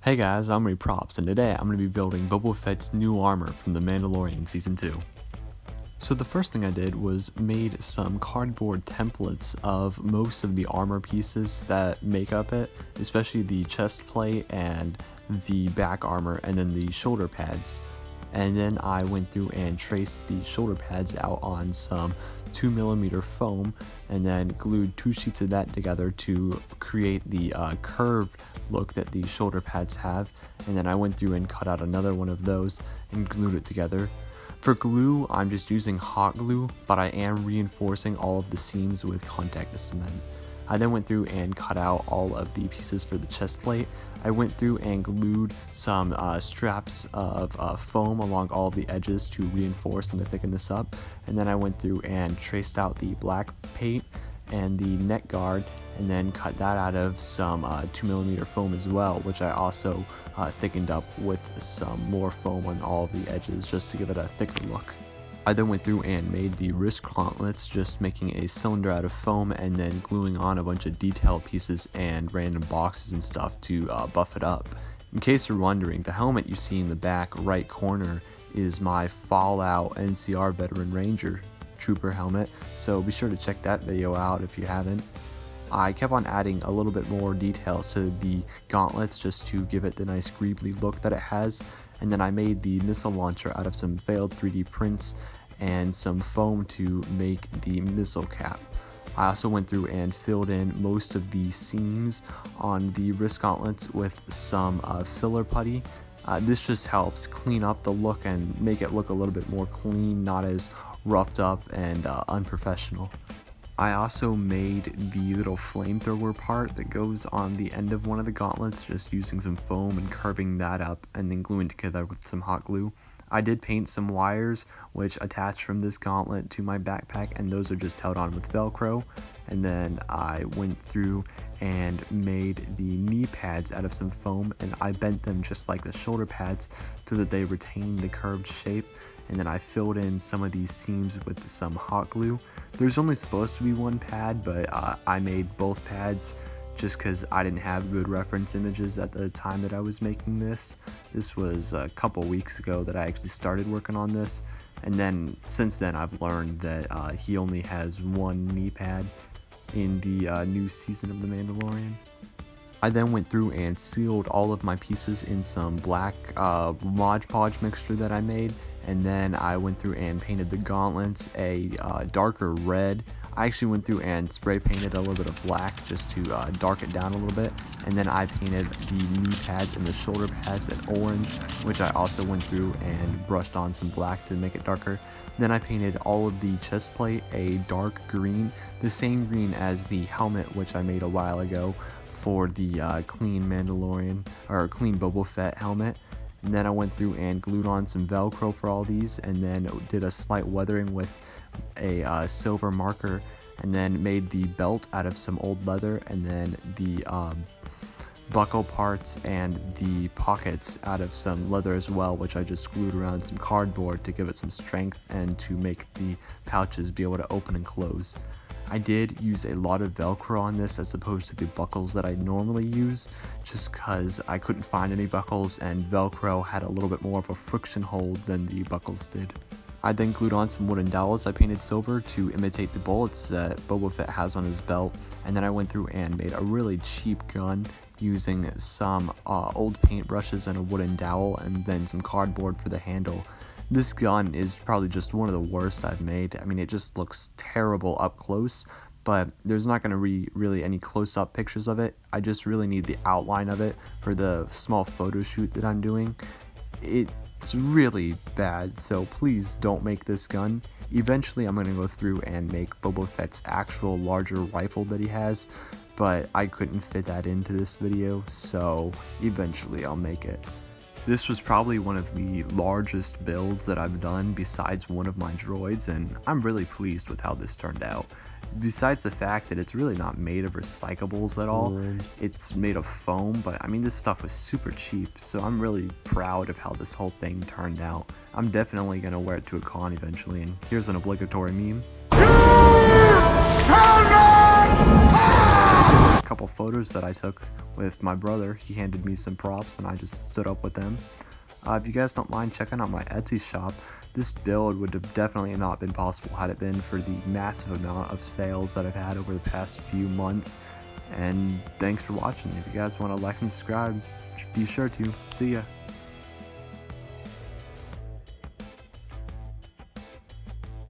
Hey guys, I'm Props, and today I'm going to be building Boba Fett's new armor from the Mandalorian Season 2. So the first thing I did was made some cardboard templates of most of the armor pieces that make up it, especially the chest plate and the back armor and then the shoulder pads. And then I went through and traced the shoulder pads out on some 2mm foam and then glued 2 sheets of that together to create the curved look that the shoulder pads have. And then I went through and cut out another one of those and glued it together. For glue, I'm just using hot glue, but I am reinforcing all of the seams with contact cement. I then went through and cut out all of the pieces for the chest plate. I went through and glued some straps of foam along all of the edges to reinforce and to thicken this up. And then I went through and traced out the black paint and the neck guard, and then cut that out of some 2mm foam as well, which I also thickened up with some more foam on all of the edges just to give it a thicker look. I then went through and made the wrist gauntlets, just making a cylinder out of foam and then gluing on a bunch of detail pieces and random boxes and stuff to buff it up. In case you're wondering, the helmet you see in the back right corner is my Fallout NCR Veteran Ranger Trooper helmet, so be sure to check that video out if you haven't. I kept on adding a little bit more details to the gauntlets just to give it the nice greebly look that it has. And then I made the missile launcher out of some failed 3D prints and some foam to make the missile cap. I also went through and filled in most of the seams on the wrist gauntlets with some filler putty. This just helps clean up the look and make it look a little bit more clean, not as roughed up and unprofessional. I also made the little flamethrower part that goes on the end of one of the gauntlets, just using some foam and curving that up and then gluing together with some hot glue. I did paint some wires which attach from this gauntlet to my backpack, and those are just held on with Velcro. And then I went through and made the knee pads out of some foam, and I bent them just like the shoulder pads so that they retain the curved shape. And then I filled in some of these seams with some hot glue. There's only supposed to be one pad, but I made both pads just because I didn't have good reference images at the time that I was making this. This was a couple weeks ago that I actually started working on this, and then since then I've learned that he only has one knee pad in the new season of The Mandalorian. I then went through and sealed all of my pieces in some black Mod Podge mixture that I made, and then I went through and painted the gauntlets a darker red. I actually went through and spray painted a little bit of black just to dark it down a little bit, and then I painted the knee pads and the shoulder pads an orange, which I also went through and brushed on some black to make it darker. Then I painted all of the chest plate a dark green, the same green as the helmet which I made a while ago for the clean Mandalorian or clean Boba Fett helmet. And then I went through and glued on some Velcro for all these, and then did a slight weathering with a silver marker, and then made the belt out of some old leather, and then the buckle parts and the pockets out of some leather as well, which I just glued around some cardboard to give it some strength and to make the pouches be able to open and close. I did use a lot of Velcro on this as opposed to the buckles that I normally use, just because I couldn't find any buckles and Velcro had a little bit more of a friction hold than the buckles did. I then glued on some wooden dowels I painted silver to imitate the bullets that Boba Fett has on his belt, and then I went through and made a really cheap gun using some old paintbrushes and a wooden dowel and then some cardboard for the handle. This gun is probably just one of the worst I've made. I mean, it just looks terrible up close, but there's not going to be really any close-up pictures of it. I just really need the outline of it for the small photo shoot that I'm doing. It's really bad, so please don't make this gun. Eventually, I'm going to go through and make Boba Fett's actual larger rifle that he has, but I couldn't fit that into this video, so eventually I'll make it. This was probably one of the largest builds that I've done besides one of my droids, and I'm really pleased with how this turned out. Besides the fact that it's really not made of recyclables at all, it's made of foam, but I mean this stuff was super cheap, so I'm really proud of how this whole thing turned out. I'm definitely going to wear it to a con eventually, and here's an obligatory meme. Here's a couple photos that I took with my brother. He handed me some props and I just stood up with them. If you guys don't mind checking out my Etsy shop, this build would have definitely not been possible had it been for the massive amount of sales that I've had over the past few months. And thanks for watching. If you guys want to like and subscribe, be sure to. See ya.